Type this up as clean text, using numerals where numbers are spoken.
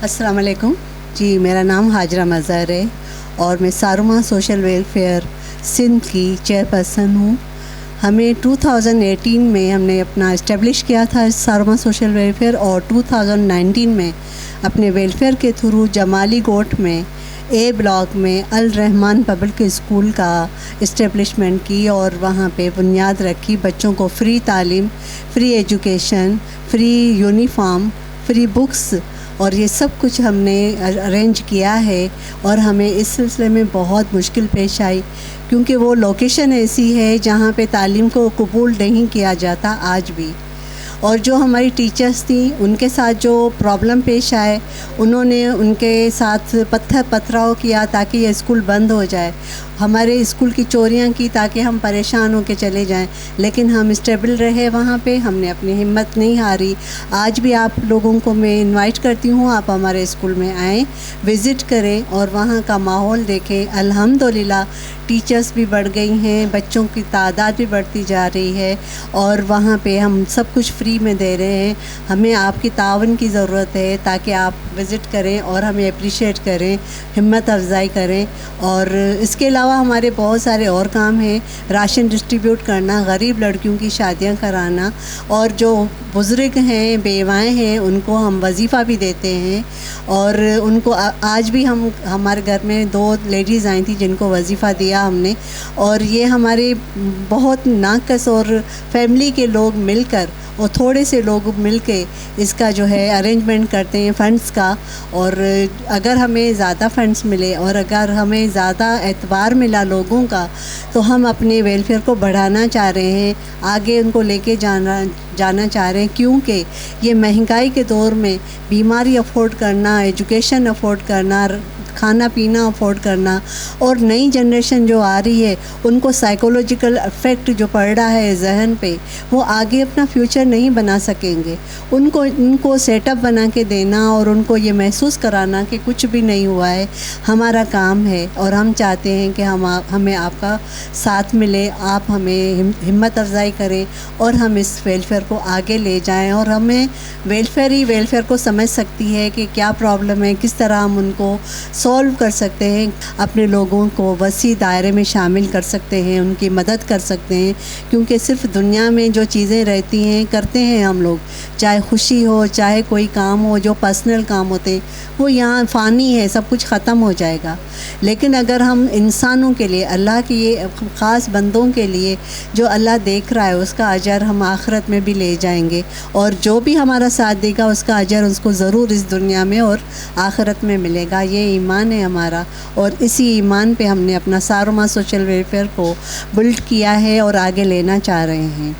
अस्सलाम वालेकुम जी। मेरा नाम हाजरा मज़हर है और मैं सारुमा सोशल वेलफेयर सिंध की चेयरपर्सन हूँ। हमें 2018 में हमने अपना इस्टेब्लिश किया था सारुमा सोशल वेलफेयर, और 2019 में अपने वेलफेयर के थ्रू जमाली गोट में ए ब्लॉक में अल रहमान पब्लिक स्कूल का इस्टेब्लिशमेंट की और वहाँ पे बुनियाद रखी। बच्चों को फ्री तालीम, free education, free uniform, free books और ये सब कुछ हमने अरेंज किया है। और हमें इस सिलसिले में बहुत मुश्किल पेश आई, क्योंकि वो लोकेशन ऐसी है जहाँ पे तालीम को कबूल नहीं किया जाता आज भी। और जो हमारी टीचर्स थी उनके साथ जो प्रॉब्लम पेश आए, उन्होंने उनके साथ पथराव किया ताकि ये स्कूल बंद हो जाए। हमारे स्कूल की चोरियां की ताकि हम परेशान होकर चले जाएं, लेकिन हम स्टेबल रहे वहाँ पे। हमने अपनी हिम्मत नहीं हारी। आज भी आप लोगों को मैं इनवाइट करती हूँ, आप हमारे स्कूल में आएँ, विज़िट करें और वहाँ का माहौल देखें। अल्हम्दुलिल्लाह टीचर्स भी बढ़ गई हैं, बच्चों की तादाद भी बढ़ती जा रही है और वहाँ पे हम सब कुछ फ्री में दे रहे हैं। हमें आपकी तावन की ज़रूरत है ताकि आप विज़िट करें और हमें अप्रिशिएट करें, हिम्मत अफजाई करें। और इसके अलावा हमारे बहुत सारे और काम हैं। राशन डिस्ट्रीब्यूट करना, गरीब लड़कियों की शादियां कराना, और जो बुज़ुर्ग हैं, बेवाएँ हैं, उनको हम वजीफ़ा भी देते हैं। और उनको आज भी हमारे घर में 2 लेडीज़ आई थी जिनको वजीफ़ा दिया हमने। और ये हमारे बहुत नाकस और फैमिली के लोग मिलकर और थोड़े से लोग मिलके इसका जो है अरेंजमेंट करते हैं फ़ंड्स का। और अगर हमें ज़्यादा फ़ंड्स मिले और अगर हमें ज़्यादा एतबार मिला लोगों का, तो हम अपने वेलफेयर को बढ़ाना चाह रहे हैं, आगे उनको लेके जाना चाह रहे हैं। क्योंकि ये महंगाई के दौर में बीमारी अफोर्ड करना, एजुकेशन अफोर्ड करना, खाना पीना अफोर्ड करना, और नई जनरेशन जो आ रही है उनको साइकोलॉजिकल इफ़ेक्ट जो पड़ रहा है जहन पे, वो आगे अपना फ्यूचर नहीं बना सकेंगे। उनको सेटअप बना के देना और उनको ये महसूस कराना कि कुछ भी नहीं हुआ है, हमारा काम है। और हम चाहते हैं कि हमें आपका साथ मिले, आप हमें हिम्मत अफजाई करें और हम इस वेलफेयर को आगे ले जाएं। और हमें वेलफेयर ही वेलफेयर को समझ सकती है कि क्या प्रॉब्लम है, किस तरह हम उनको सॉल्व कर सकते हैं, अपने लोगों को वसी दायरे में शामिल कर सकते हैं, उनकी मदद कर सकते हैं। क्योंकि सिर्फ दुनिया में जो चीज़ें रहती हैं करते हैं हम लोग, चाहे खुशी हो, चाहे कोई काम हो, जो पर्सनल काम होते हैं वो यहाँ फ़ानी है, सब कुछ ख़त्म हो जाएगा। लेकिन अगर हम इंसानों के लिए, अल्लाह के ये ख़ास बंदों के लिए जो अल्लाह देख रहा है, उसका अजर हम आखिरत में भी ले जाएंगे। और जो भी हमारा साथ देगा उसका अजर उसको ज़रूर इस दुनिया में और आखिरत में मिलेगा। ये ईमान है हमारा, और इसी ईमान पे हमने अपना सारुमा सोशल वेलफेयर को बिल्ड किया है और आगे लेना चाह रहे हैं।